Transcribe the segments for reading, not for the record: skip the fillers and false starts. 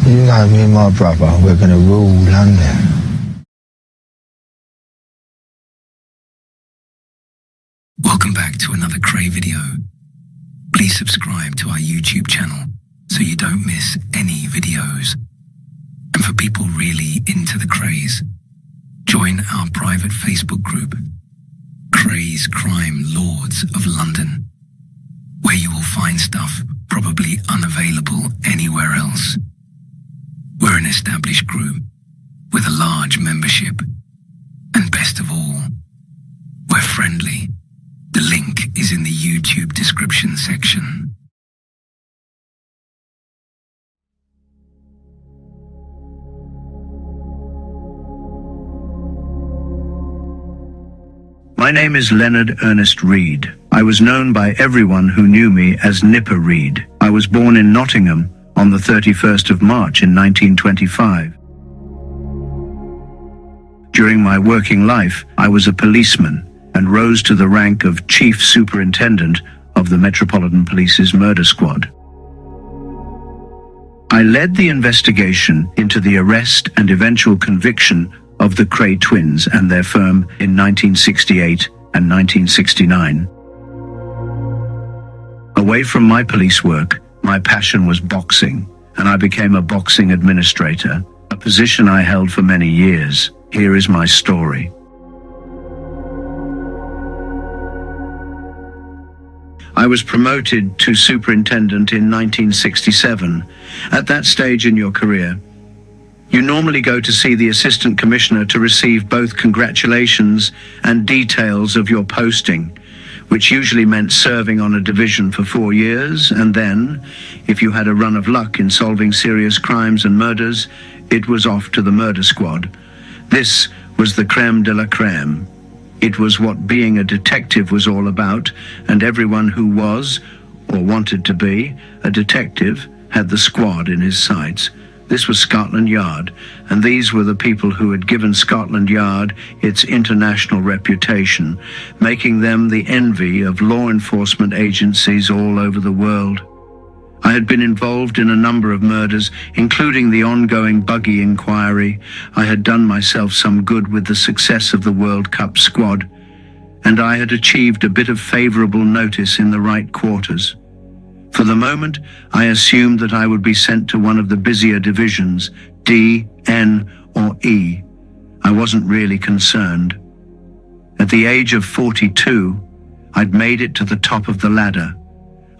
You know, me and my brother, we're gonna rule London. Welcome back to another Kray video. Please subscribe to our YouTube channel so you don't miss any videos. And for people really into the Krays, join our private Facebook group, Krays Crime Lords of London, where you will find stuff probably unavailable anywhere else. We're an established group with a large membership, and best of all, we're friendly. The link is in the YouTube description section. My name is Leonard Ernest Reed. I was known by everyone who knew me as Nipper Reed. I was born in Nottingham on the 31st of March in 1925. During my working life, I was a policeman and rose to the rank of Chief Superintendent of the Metropolitan Police's murder squad. I led the investigation into the arrest and eventual conviction of the Kray twins and their firm in 1968 and 1969. Away from my police work, my passion was boxing, and I became a boxing administrator, a position I held for many years. Here is my story. I was promoted to superintendent in 1967. At that stage in your career, you normally go to see the assistant commissioner to receive both congratulations and details of your posting, which usually meant serving on a division for 4 years, and then, if you had a run of luck in solving serious crimes and murders, it was off to the murder squad. This was the crème de la crème. It was what being a detective was all about, and everyone who was, or wanted to be, a detective had the squad in his sights. This was Scotland Yard, and these were the people who had given Scotland Yard its international reputation, making them the envy of law enforcement agencies all over the world. I had been involved in a number of murders, including the ongoing buggy inquiry. I had done myself some good with the success of the World Cup squad, and I had achieved a bit of favorable notice in the right quarters. For the moment, I assumed that I would be sent to one of the busier divisions, D, N, or E. I wasn't really concerned. At the age of 42, I'd made it to the top of the ladder.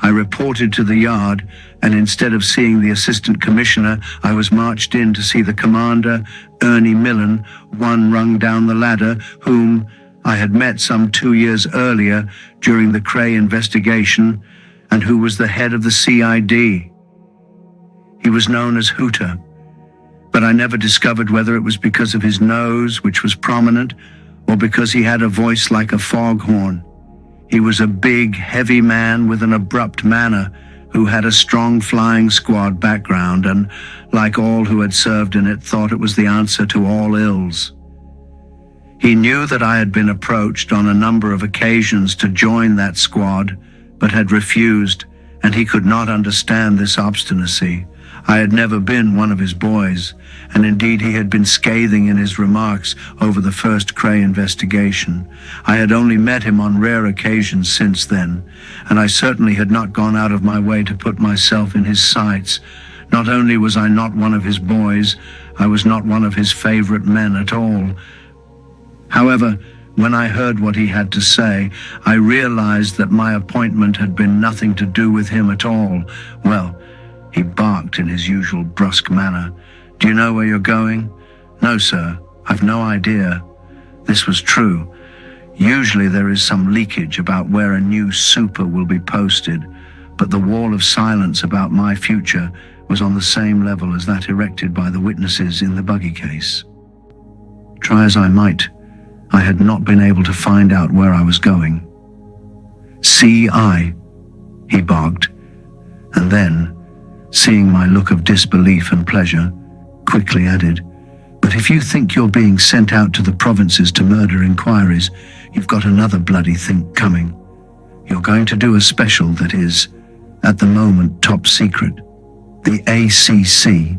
I reported to the yard, and instead of seeing the assistant commissioner, I was marched in to see the commander, Ernie Millen, one rung down the ladder, whom I had met some 2 years earlier during the Kray investigation, and who was the head of the CID. He was known as Hooter, but I never discovered whether it was because of his nose, which was prominent, or because he had a voice like a foghorn. He was a big, heavy man with an abrupt manner who had a strong flying squad background and, like all who had served in it, thought it was the answer to all ills. He knew that I had been approached on a number of occasions to join that squad, but had refused, and he could not understand this obstinacy. I had never been one of his boys, and indeed he had been scathing in his remarks over the first Kray investigation. I had only met him on rare occasions since then, and I certainly had not gone out of my way to put myself in his sights. Not only was I not one of his boys, I was not one of his favorite men at all. However, when I heard what he had to say, I realized that my appointment had been nothing to do with him at all. Well, he barked in his usual brusque manner. "Do you know where you're going?" "No, sir, I've no idea." This was true. Usually there is some leakage about where a new super will be posted, but the wall of silence about my future was on the same level as that erected by the witnesses in the buggy case. Try as I might, I had not been able to find out where I was going. "C.I.," he barked, and then, seeing my look of disbelief and pleasure, quickly added, "But if you think you're being sent out to the provinces to murder inquiries, you've got another bloody thing coming. You're going to do a special that is, at the moment, top secret. The ACC,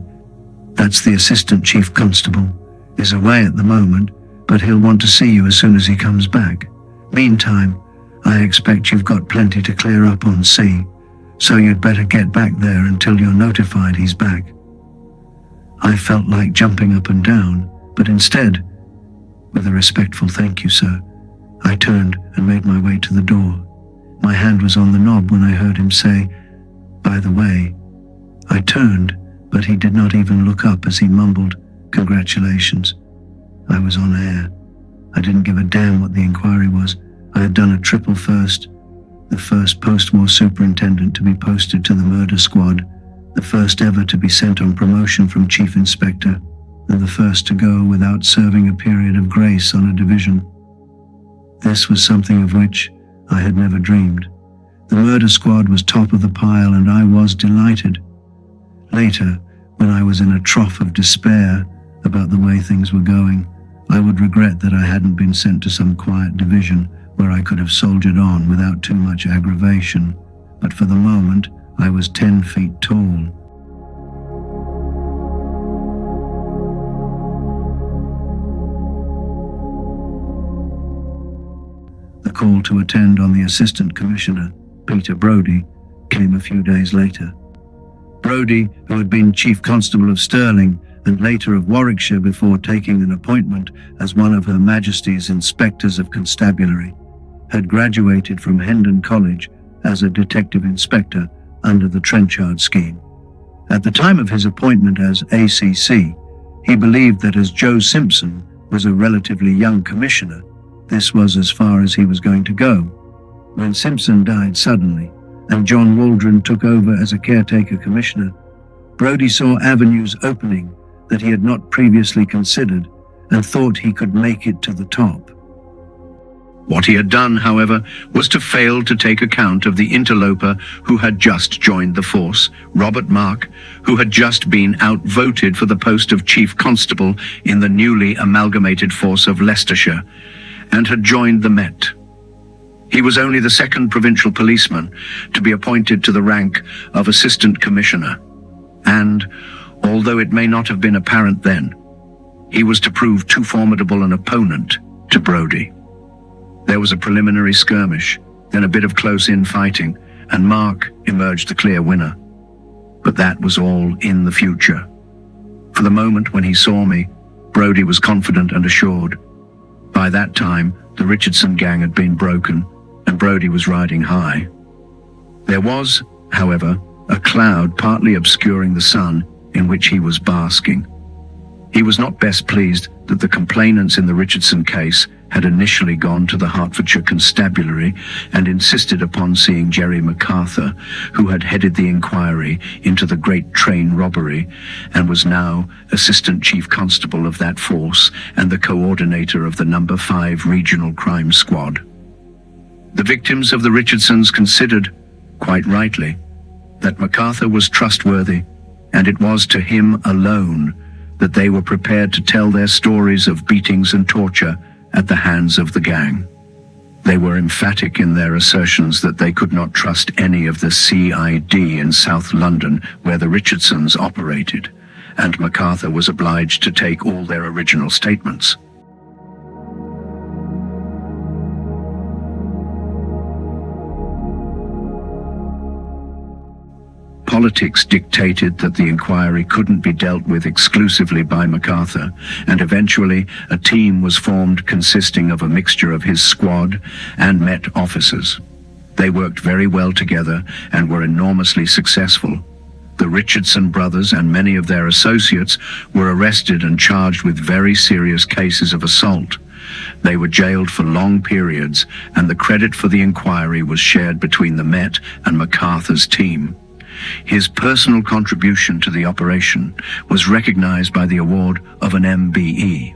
That's the Assistant Chief Constable. Is away at the moment, but he'll want to see you as soon as he comes back. Meantime, I expect you've got plenty to clear up on C, so you'd better get back there until you're notified he's back." I felt like jumping up and down, but instead, with a respectful "Thank you, sir," I turned and made my way to the door. My hand was on the knob when I heard him say, "By the way." I turned, but he did not even look up as he mumbled, "Congratulations." I was on air. I didn't give a damn what the inquiry was. I had done a triple first. The first post-war superintendent to be posted to the murder squad, the first ever to be sent on promotion from chief inspector, and the first to go without serving a period of grace on a division. This was something of which I had never dreamed. The murder squad was top of the pile, and I was delighted. Later, when I was in a trough of despair about the way things were going, I would regret that I hadn't been sent to some quiet division where I could have soldiered on without too much aggravation. But for the moment, I was 10 feet tall. The call to attend on the Assistant Commissioner, Peter Brodie, came a few days later. Brodie, who had been Chief Constable of Stirling and later of Warwickshire before taking an appointment as one of Her Majesty's Inspectors of Constabulary, had graduated from Hendon College as a detective inspector under the Trenchard scheme. At the time of his appointment as ACC, he believed that as Joe Simpson was a relatively young commissioner, this was as far as he was going to go. When Simpson died suddenly, and John Waldron took over as a caretaker commissioner, Brodie saw avenues opening that he had not previously considered and thought he could make it to the top. What he had done, however, was to fail to take account of the interloper who had just joined the force, Robert Mark, who had just been outvoted for the post of Chief Constable in the newly amalgamated force of Leicestershire, and had joined the Met. He was only the second provincial policeman to be appointed to the rank of Assistant Commissioner, and, although it may not have been apparent then, he was to prove too formidable an opponent to Brodie. There was a preliminary skirmish, then a bit of close-in fighting, and Mark emerged the clear winner. But that was all in the future. For the moment when he saw me, Brodie was confident and assured. By that time, the Richardson gang had been broken, and Brodie was riding high. There was, however, a cloud partly obscuring the sun in which he was basking. He was not best pleased that the complainants in the Richardson case had initially gone to the Hertfordshire Constabulary and insisted upon seeing Jerry MacArthur, who had headed the inquiry into the great train robbery and was now Assistant Chief Constable of that force and the coordinator of the No. 5 Regional Crime Squad. The victims of the Richardsons considered, quite rightly, that MacArthur was trustworthy, and it was to him alone that they were prepared to tell their stories of beatings and torture at the hands of the gang. They were emphatic in their assertions that they could not trust any of the CID in South London where the Richardsons operated, and MacArthur was obliged to take all their original statements. Politics dictated that the inquiry couldn't be dealt with exclusively by MacArthur, and eventually a team was formed consisting of a mixture of his squad and Met officers. They worked very well together and were enormously successful. The Richardson brothers and many of their associates were arrested and charged with very serious cases of assault. They were jailed for long periods, and the credit for the inquiry was shared between the Met and MacArthur's team. His personal contribution to the operation was recognized by the award of an MBE.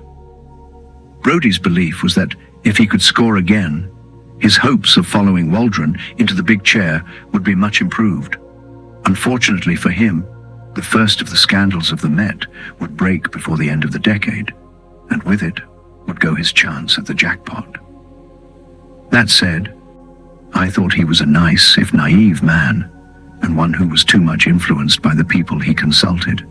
Brodie's belief was that if he could score again, his hopes of following Waldron into the big chair would be much improved. Unfortunately for him, the first of the scandals of the Met would break before the end of the decade, and with it would go his chance at the jackpot. That said, I thought he was a nice, if naive man, and one who was too much influenced by the people he consulted.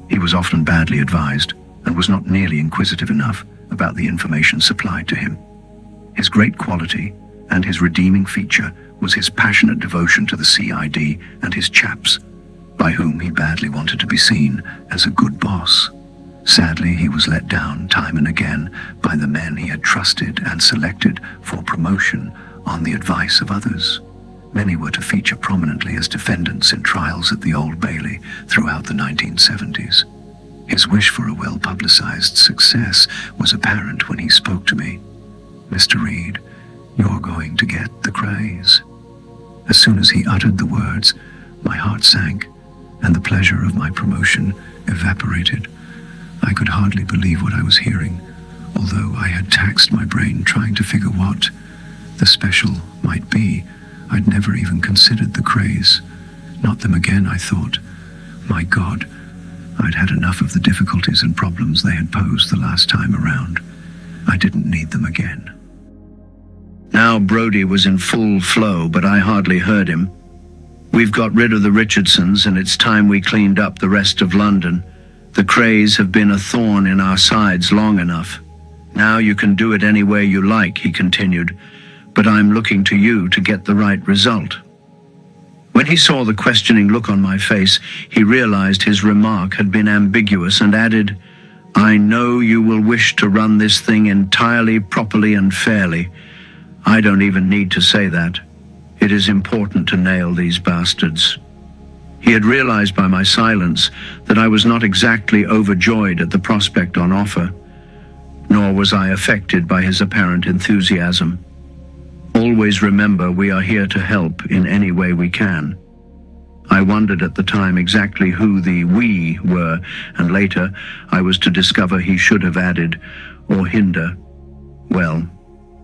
He was often badly advised and was not nearly inquisitive enough about the information supplied to him. His great quality and his redeeming feature was his passionate devotion to the CID and his chaps, by whom he badly wanted to be seen as a good boss. Sadly, he was let down time and again by the men he had trusted and selected for promotion on the advice of others. Many were to feature prominently as defendants in trials at the Old Bailey throughout the 1970s. His wish for a well-publicized success was apparent when he spoke to me. "Mr. Reed, you're going to get the Krays." As soon as he uttered the words, my heart sank, and the pleasure of my promotion evaporated. I could hardly believe what I was hearing, although I had taxed my brain trying to figure what the special might be. I'd never even considered the Krays. Not them again, I thought. My God, I'd had enough of the difficulties and problems they had posed the last time around. I didn't need them again. Now Brody was in full flow, but I hardly heard him. "We've got rid of the Richardsons, and it's time we cleaned up the rest of London. The Krays have been a thorn in our sides long enough. Now you can do it any way you like," he continued, "but I'm looking to you to get the right result." When he saw the questioning look on my face, he realized his remark had been ambiguous and added, "I know you will wish to run this thing entirely properly and fairly. I don't even need to say that. It is important to nail these bastards." He had realized by my silence that I was not exactly overjoyed at the prospect on offer, nor was I affected by his apparent enthusiasm. "Always remember, we are here to help in any way we can." I wondered at the time exactly who the "we" were, and later I was to discover he should have added, "or hinder." Well,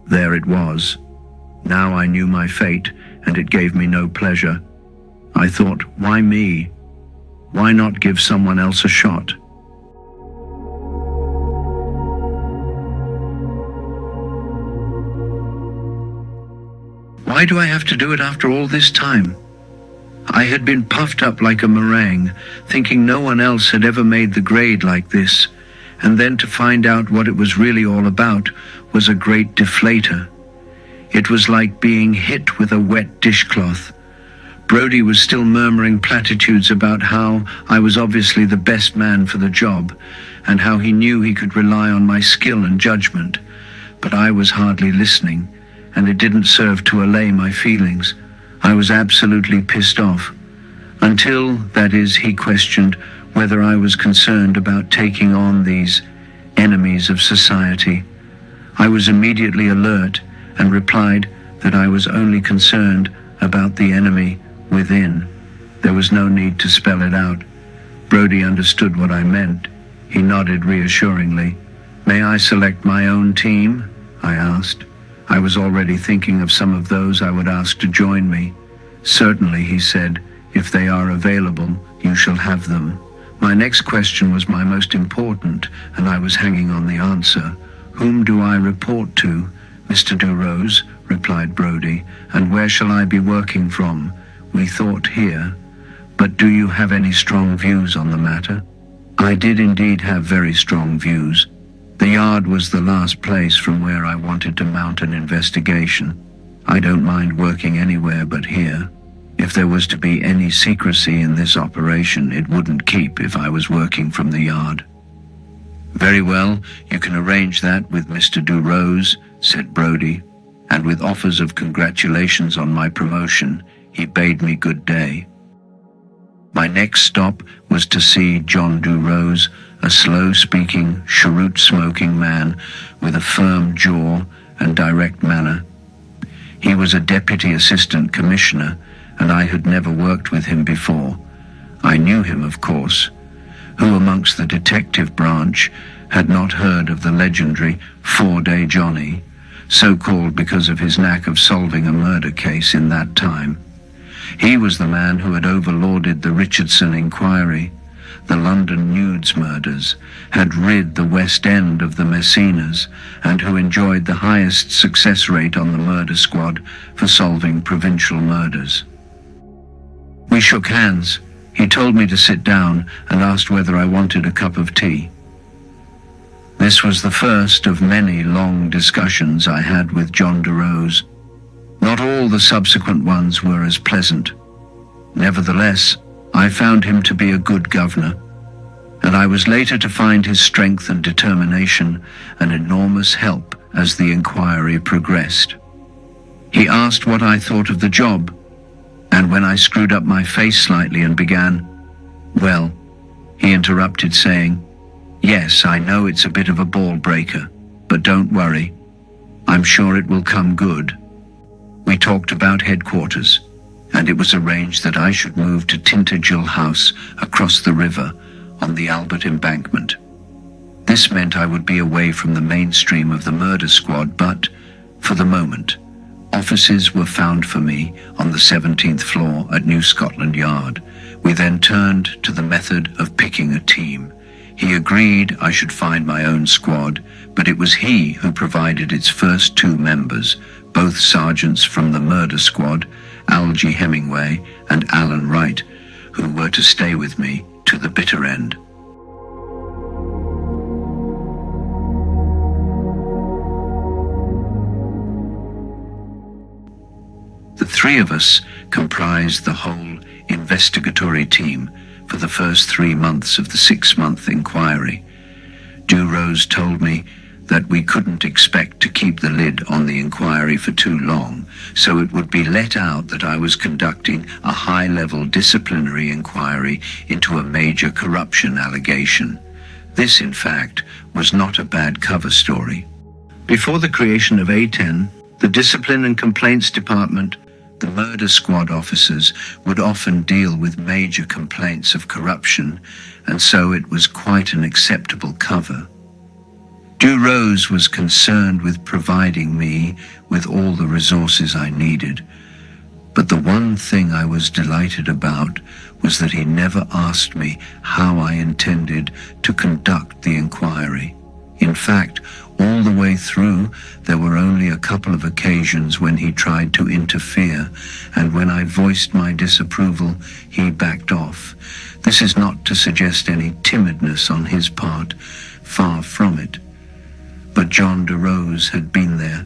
there it was. Now I knew my fate, and it gave me no pleasure. I thought, why me? Why not give someone else a shot? Why do I have to do it after all this time? I had been puffed up like a meringue, thinking no one else had ever made the grade like this, and then to find out what it was really all about was a great deflator. It was like being hit with a wet dishcloth. Brody was still murmuring platitudes about how I was obviously the best man for the job, and how he knew he could rely on my skill and judgment. But I was hardly listening, and it didn't serve to allay my feelings. I was absolutely pissed off. Until, that is, he questioned whether I was concerned about taking on these enemies of society. I was immediately alert and replied that I was only concerned about the enemy within. There was no need to spell it out. Brody understood what I meant. He nodded reassuringly. "May I select my own team?" I asked. I was already thinking of some of those I would ask to join me. "Certainly," he said. "If they are available, you shall have them." My next question was my most important, and I was hanging on the answer. "Whom do I report to?" "Mr. Durose," replied Brody. "And where shall I be working from?" "We thought here. But do you have any strong views on the matter?" I did indeed have very strong views. The yard was the last place from where I wanted to mount an investigation. I don't mind working anywhere but here. If there was to be any secrecy in this operation, it wouldn't keep if I was working from the yard. "Very well, you can arrange that with Mr. Durose," said Brody, and with offers of congratulations on my promotion, he bade me good day. My next stop was to see John Durose, a slow-speaking, cheroot-smoking man with a firm jaw and direct manner. He was a deputy assistant commissioner, and I had never worked with him before. I knew him, of course. Who amongst the detective branch had not heard of the legendary 4-Day Johnny, so called because of his knack of solving a murder case in that time? He was the man who had overlorded the Richardson inquiry, the London Nudes murders, had rid the West End of the Messinas, and who enjoyed the highest success rate on the murder squad for solving provincial murders. We shook hands, He told me to sit down and asked whether I wanted a cup of tea. This was the first of many long discussions I had with John DeRose. Not all the subsequent ones were as pleasant. Nevertheless, I found him to be a good governor, and I was later to find his strength and determination an enormous help as the inquiry progressed. He asked what I thought of the job, and when I screwed up my face slightly and began, "Well," he interrupted saying, "Yes, I know it's a bit of a ball breaker, but don't worry. I'm sure it will come good." We talked about headquarters, and it was arranged that I should move to Tintagel House across the river on the Albert Embankment. This meant I would be away from the mainstream of the murder squad, but, for the moment, offices were found for me on the 17th floor at New Scotland Yard. We then turned to the method of picking a team. He agreed I should find my own squad, but it was he who provided its first two members, both sergeants from the murder squad, Algie Hemingway and Alan Wright, who were to stay with me to the bitter end. The three of us comprised the whole investigatory team for the first 3 months of the 6-month inquiry. DeRose told me that we couldn't expect to keep the lid on the inquiry for too long, so it would be let out that I was conducting a high-level disciplinary inquiry into a major corruption allegation. This, in fact, was not a bad cover story. Before the creation of A10, the Discipline and Complaints Department, the murder squad officers would often deal with major complaints of corruption, and so it was quite an acceptable cover. DeRose was concerned with providing me with all the resources I needed, but the one thing I was delighted about was that he never asked me how I intended to conduct the inquiry. In fact, all the way through, there were only a couple of occasions when he tried to interfere, and when I voiced my disapproval, he backed off. This is not to suggest any timidness on his part, far from it. But John DeRose had been there.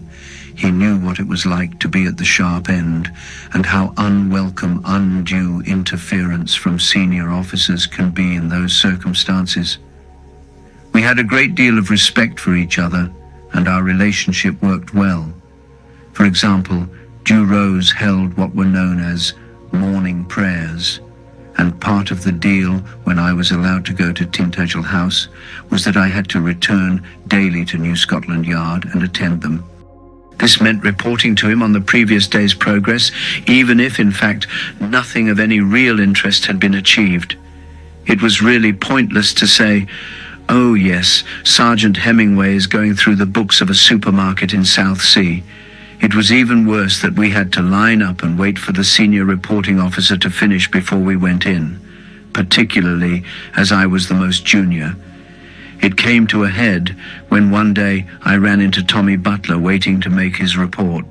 He knew what it was like to be at the sharp end, and how unwelcome undue interference from senior officers can be in those circumstances. We had a great deal of respect for each other, and our relationship worked well. For example, DeRose held what were known as morning prayers, and part of the deal when I was allowed to go to Tintagel House was that I had to return daily to New Scotland Yard and attend them. This meant reporting to him on the previous day's progress, even if, in fact, nothing of any real interest had been achieved. It was really pointless to say, "Oh yes, Sergeant Hemingway is going through the books of a supermarket in Southsea." It was even worse that we had to line up and wait for the senior reporting officer to finish before we went in, particularly as I was the most junior. It came to a head when one day I ran into Tommy Butler waiting to make his report.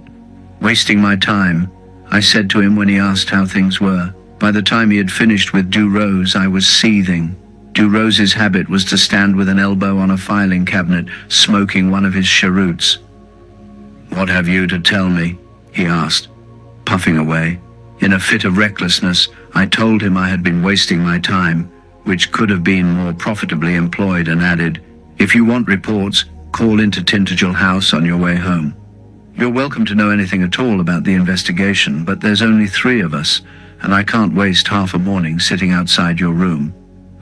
"Wasting my time," I said to him when he asked how things were. By the time he had finished with DeRose, I was seething. DeRose's habit was to stand with an elbow on a filing cabinet, smoking one of his cheroots. "What have you to tell me?" he asked, puffing away. In a fit of recklessness, I told him I had been wasting my time, which could have been more profitably employed, and added, "If you want reports, call into Tintagel House on your way home. You're welcome to know anything at all about the investigation, but there's only 3 of us, and I can't waste half a morning sitting outside your room."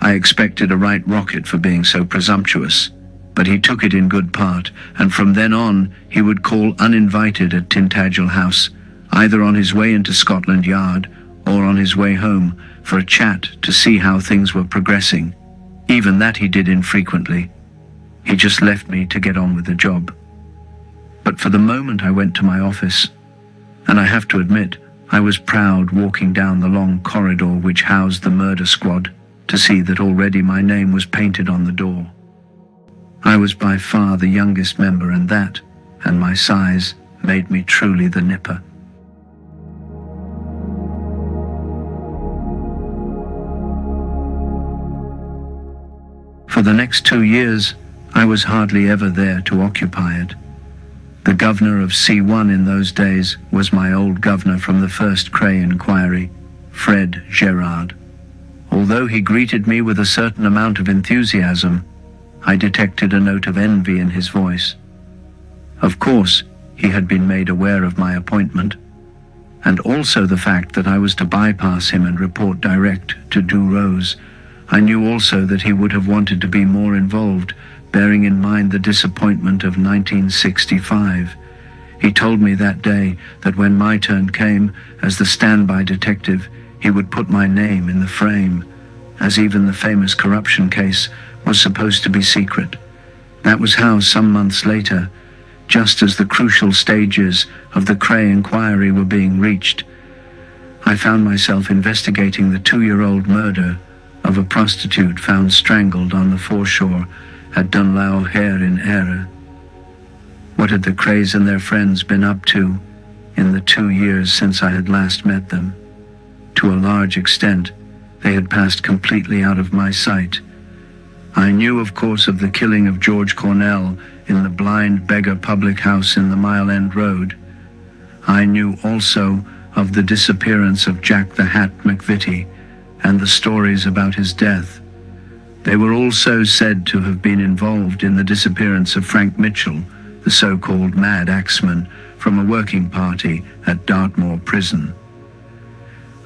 I expected a right rocket for being so presumptuous, but he took it in good part, and from then on he would call uninvited at Tintagel House, either on his way into Scotland Yard or on his way home for a chat to see how things were progressing. Even that he did infrequently. He just left me to get on with the job. But for the moment I went to my office, and I have to admit, I was proud walking down the long corridor which housed the murder squad to see that already my name was painted on the door. I was by far the youngest member, and that, and my size, made me truly the nipper. For the next 2 years, I was hardly ever there to occupy it. The governor of C1 in those days was my old governor from the first Kray inquiry, Fred Gerard. Although he greeted me with a certain amount of enthusiasm, I detected a note of envy in his voice. Of course, he had been made aware of my appointment, and also the fact that I was to bypass him and report direct to Rose. I knew also that he would have wanted to be more involved, bearing in mind the disappointment of 1965. He told me that day that when my turn came as the standby detective, he would put my name in the frame, as even the famous corruption case was supposed to be secret. That was how some months later, just as the crucial stages of the Kray inquiry were being reached, I found myself investigating the 2-year-old murder of a prostitute found strangled on the foreshore at Dunlao-Hare in Eire. What had the Krays and their friends been up to in the 2 years since I had last met them? To a large extent, they had passed completely out of my sight. I knew, of course, of the killing of George Cornell in the Blind Beggar public house in the Mile End Road. I knew also of the disappearance of Jack the Hat McVitie and the stories about his death. They were also said to have been involved in the disappearance of Frank Mitchell, the so-called Mad Axeman, from a working party at Dartmoor Prison.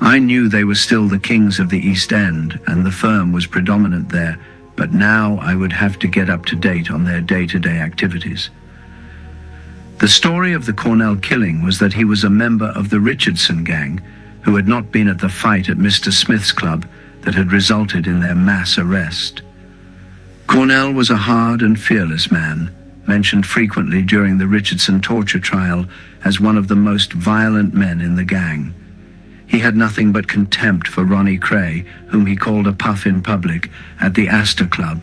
I knew they were still the kings of the East End, and the firm was predominant there, but now I would have to get up to date on their day-to-day activities. The story of the Cornell killing was that he was a member of the Richardson gang, who had not been at the fight at Mr. Smith's club that had resulted in their mass arrest. Cornell was a hard and fearless man, mentioned frequently during the Richardson torture trial as one of the most violent men in the gang. He had nothing but contempt for Ronnie Kray, whom he called a puff in public at the Astor Club.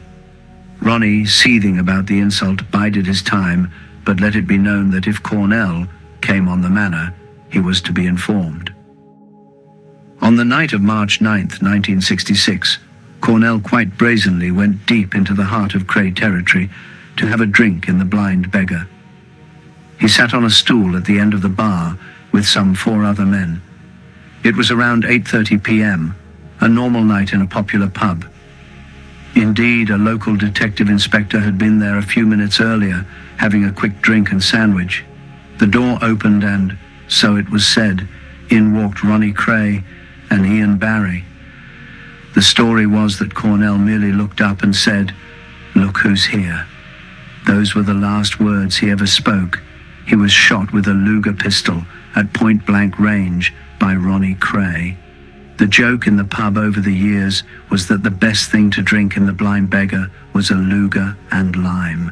Ronnie, seething about the insult, bided his time, but let it be known that if Cornell came on the manor, he was to be informed. On the night of March 9th, 1966, Cornell quite brazenly went deep into the heart of Kray territory to have a drink in the Blind Beggar. He sat on a stool at the end of the bar with some 4 other men. It was around 8:30 p.m., a normal night in a popular pub. Indeed, a local detective inspector had been there a few minutes earlier, having a quick drink and sandwich. The door opened and, so it was said, in walked Ronnie Kray and Ian Barry. The story was that Cornell merely looked up and said, "Look who's here." Those were the last words he ever spoke. He was shot with a Luger pistol at point-blank range by Ronnie Kray. The joke in the pub over the years was that the best thing to drink in the Blind Beggar was a Luger and lime.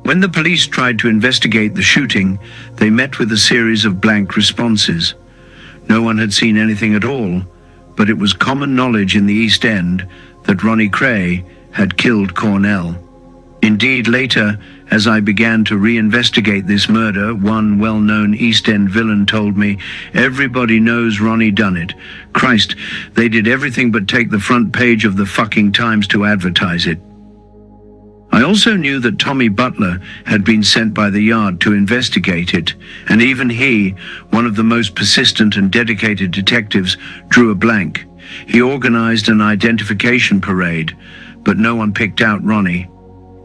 When the police tried to investigate the shooting, they met with a series of blank responses. No one had seen anything at all, but it was common knowledge in the East End that Ronnie Kray had killed Cornell. Indeed, later, as I began to reinvestigate this murder, one well-known East End villain told me, "Everybody knows Ronnie done it. Christ, they did everything but take the front page of the fucking Times to advertise it." I also knew that Tommy Butler had been sent by the Yard to investigate it, and even he, one of the most persistent and dedicated detectives, drew a blank. He organized an identification parade, but no one picked out Ronnie.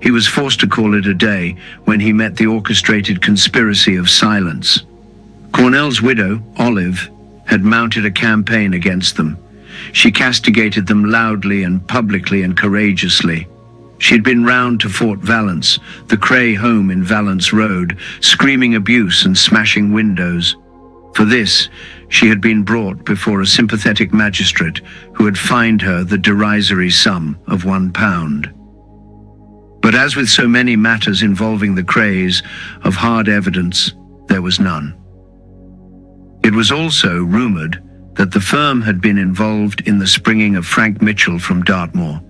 He was forced to call it a day when he met the orchestrated conspiracy of silence. Cornell's widow, Olive, had mounted a campaign against them. She castigated them loudly and publicly and courageously. She'd been round to Fort Valence, the Kray home in Valence Road, screaming abuse and smashing windows. For this, she had been brought before a sympathetic magistrate who had fined her the derisory sum of £1. But as with so many matters involving the Krays, of hard evidence, there was none. It was also rumored that the firm had been involved in the springing of Frank Mitchell from Dartmoor.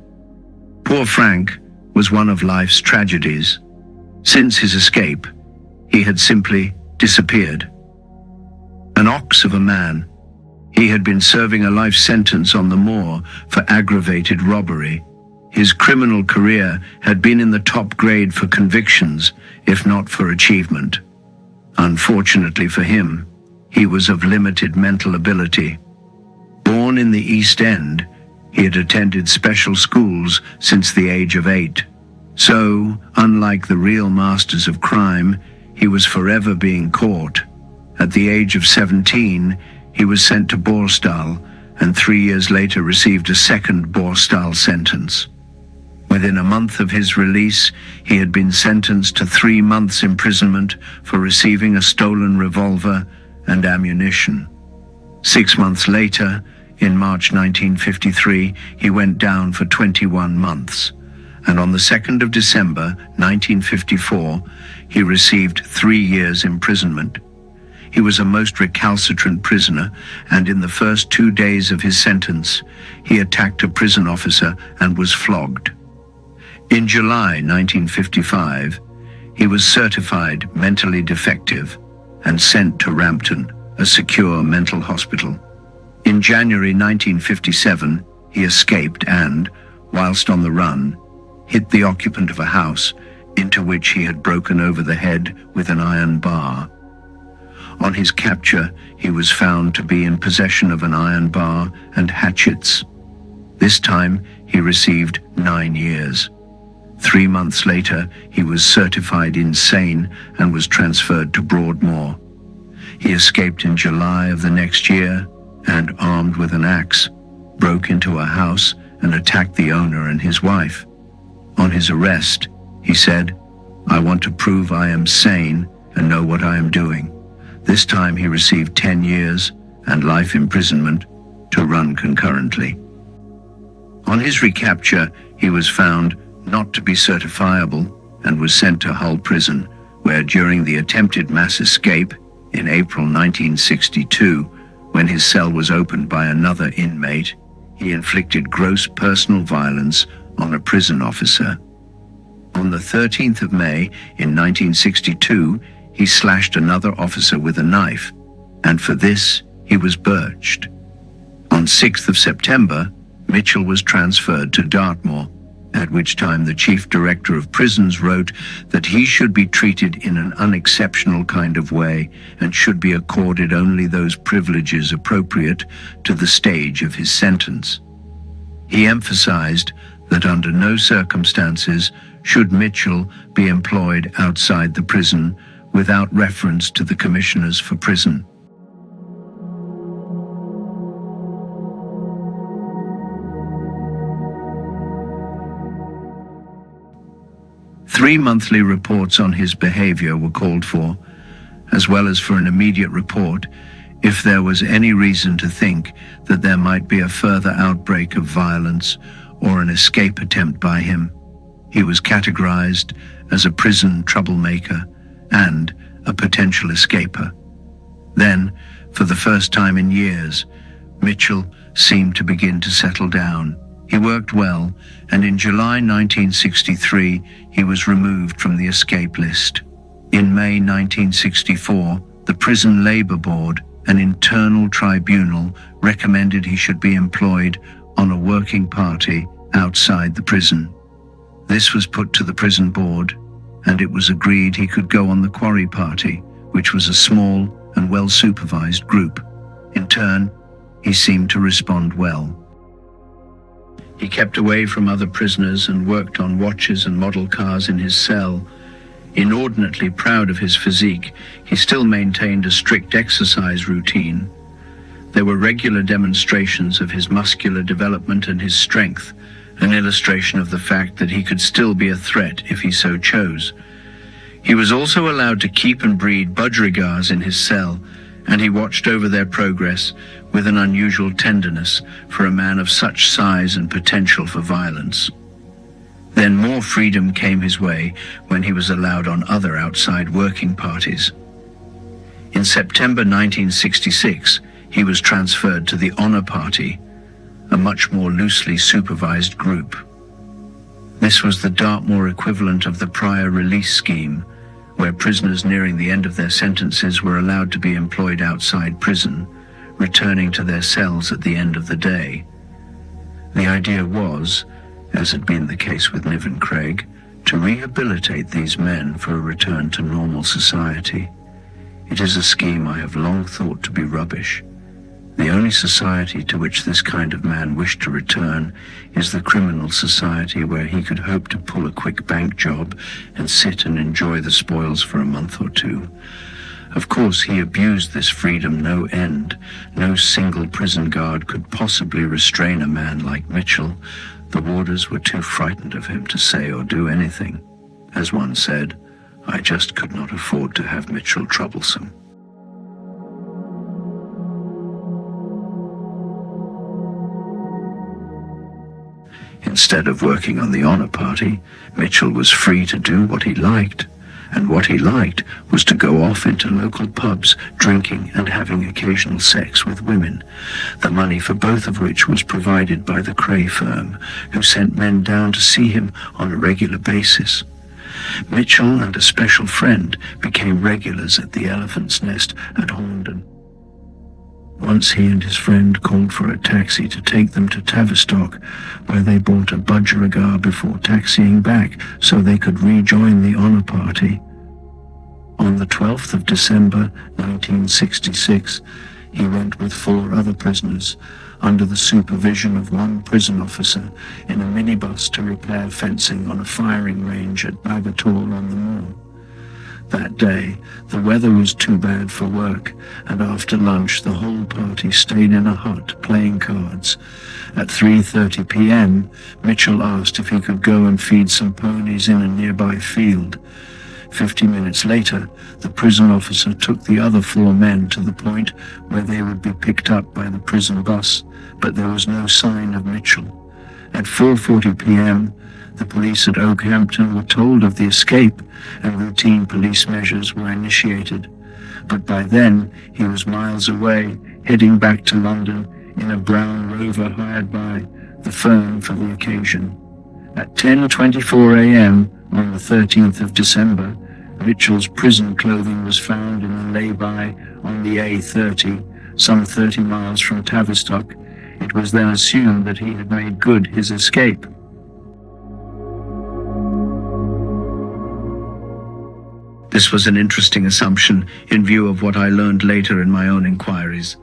Poor Frank was one of life's tragedies. Since his escape, he had simply disappeared. An ox of a man. He had been serving a life sentence on the moor for aggravated robbery. His criminal career had been in the top grade for convictions, if not for achievement. Unfortunately for him, he was of limited mental ability. Born in the East End, he had attended special schools since the age of 8. So, unlike the real masters of crime, he was forever being caught. At the age of 17, he was sent to Borstal, and 3 years later received a second Borstal sentence. Within a month of his release, he had been sentenced to 3 months imprisonment for receiving a stolen revolver and ammunition. 6 months later, in March 1953, he went down for 21 months, and on the 2nd of December 1954, he received 3 years imprisonment. He was a most recalcitrant prisoner, and in the first 2 days of his sentence, he attacked a prison officer and was flogged. In July 1955, he was certified mentally defective and sent to Rampton, a secure mental hospital. In January 1957, he escaped and, whilst on the run, hit the occupant of a house into which he had broken over the head with an iron bar. On his capture, he was found to be in possession of an iron bar and hatchets. This time, he received 9 years. 3 months later, he was certified insane and was transferred to Broadmoor. He escaped in July of the next year and, armed with an axe, broke into a house and attacked the owner and his wife. On his arrest, he said, "I want to prove I am sane and know what I am doing." This time he received 10 years and life imprisonment to run concurrently. On his recapture, he was found not to be certifiable and was sent to Hull Prison, where during the attempted mass escape in April 1962, when his cell was opened by another inmate, he inflicted gross personal violence on a prison officer. On the 13th of May in 1962, he slashed another officer with a knife, and for this he was birched. On 6th of September, Mitchell was transferred to Dartmoor, at which time the Chief Director of Prisons wrote that he should be treated in an unexceptional kind of way and should be accorded only those privileges appropriate to the stage of his sentence. He emphasized that under no circumstances should Mitchell be employed outside the prison without reference to the commissioners for prison. Three monthly reports on his behavior were called for, as well as for an immediate report if there was any reason to think that there might be a further outbreak of violence or an escape attempt by him. He was categorized as a prison troublemaker and a potential escaper. Then, for the first time in years, Mitchell seemed to begin to settle down. He worked well, and in July 1963, he was removed from the escape list. In May 1964, the Prison Labor Board, an internal tribunal, recommended he should be employed on a working party outside the prison. This was put to the prison board, and it was agreed he could go on the quarry party, which was a small and well-supervised group. In turn, he seemed to respond well. He kept away from other prisoners and worked on watches and model cars in his cell. Inordinately proud of his physique, he still maintained a strict exercise routine. There were regular demonstrations of his muscular development and his strength, an illustration of the fact that he could still be a threat if he so chose. He was also allowed to keep and breed budgerigars in his cell, and he watched over their progress with an unusual tenderness for a man of such size and potential for violence. Then more freedom came his way when he was allowed on other outside working parties. In September 1966, he was transferred to the Honor Party, a much more loosely supervised group. This was the Dartmoor equivalent of the prior release scheme, where prisoners nearing the end of their sentences were allowed to be employed outside prison, returning to their cells at the end of the day. The idea was, as had been the case with Niv and Craig, to rehabilitate these men for a return to normal society. It is a scheme I have long thought to be rubbish. The only society to which this kind of man wished to return is the criminal society where he could hope to pull a quick bank job and sit and enjoy the spoils for a month or two. Of course, he abused this freedom no end. No single prison guard could possibly restrain a man like Mitchell. The warders were too frightened of him to say or do anything. As one said, I just could not afford to have Mitchell troublesome. Instead of working on the honor party, Mitchell was free to do what he liked. And what he liked was to go off into local pubs, drinking and having occasional sex with women, the money for both of which was provided by the Kray firm, who sent men down to see him on a regular basis. Mitchell and a special friend became regulars at the Elephant's Nest at Horndon. Once he and his friend called for a taxi to take them to Tavistock, where they bought a budgerigar before taxiing back so they could rejoin the honor party. On the 12th of December 1966, he went with 4 other prisoners, under the supervision of one prison officer, in a minibus to repair fencing on a firing range at Bagatore on the Moor. That day, the weather was too bad for work, and after lunch the whole party stayed in a hut playing cards. At 3:30 p.m., Mitchell asked if he could go and feed some ponies in a nearby field. 50 minutes later, the prison officer took the other 4 men to the point where they would be picked up by the prison bus, but there was no sign of Mitchell. At 4:40 p.m., the police at Oakhampton were told of the escape and routine police measures were initiated. But by then, he was miles away, heading back to London in a brown Rover hired by the firm for the occasion. At 10:24 a.m. on the 13th of December, Mitchell's prison clothing was found in a lay-by on the A30, some 30 miles from Tavistock. It was then assumed that he had made good his escape. This was an interesting assumption in view of what I learned later in my own inquiries.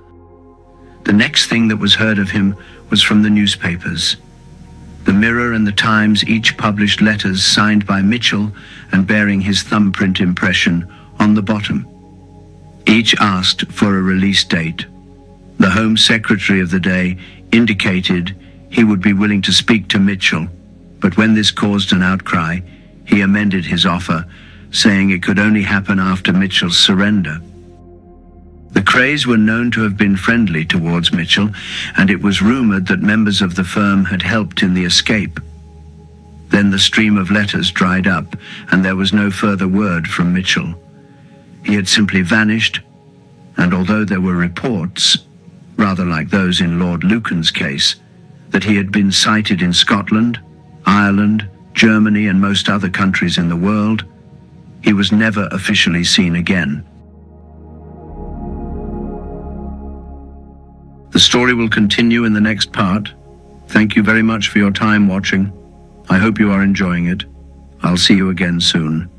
The next thing that was heard of him was from the newspapers. The Mirror and the Times each published letters signed by Mitchell and bearing his thumbprint impression on the bottom. Each asked for a release date. The Home Secretary of the day indicated he would be willing to speak to Mitchell, but when this caused an outcry, he amended his offer, saying it could only happen after Mitchell's surrender. The Krays were known to have been friendly towards Mitchell, and it was rumored that members of the firm had helped in the escape. Then the stream of letters dried up, and there was no further word from Mitchell. He had simply vanished, and although there were reports, rather like those in Lord Lucan's case, that he had been sighted in Scotland, Ireland, Germany, and most other countries in the world, he was never officially seen again. The story will continue in the next part. Thank you very much for your time watching. I hope you are enjoying it. I'll see you again soon.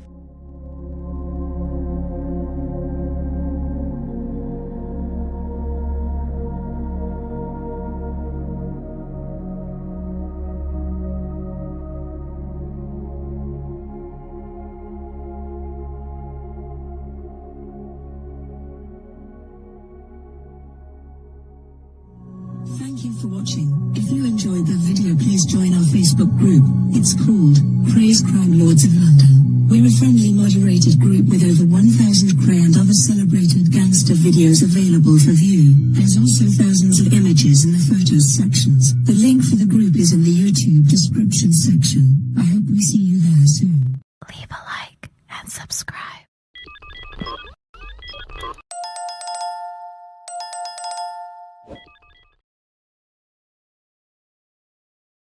Thank you for watching. If you enjoyed the video, please join our Facebook group. It's called Krays Crime Lords of London. We're a friendly moderated group with over 1,000 Kray and other celebrated gangster videos available for view. There's also thousands of images in the photos sections. The link for the group is in the YouTube description section. I hope we see you there soon. Leave a like and subscribe.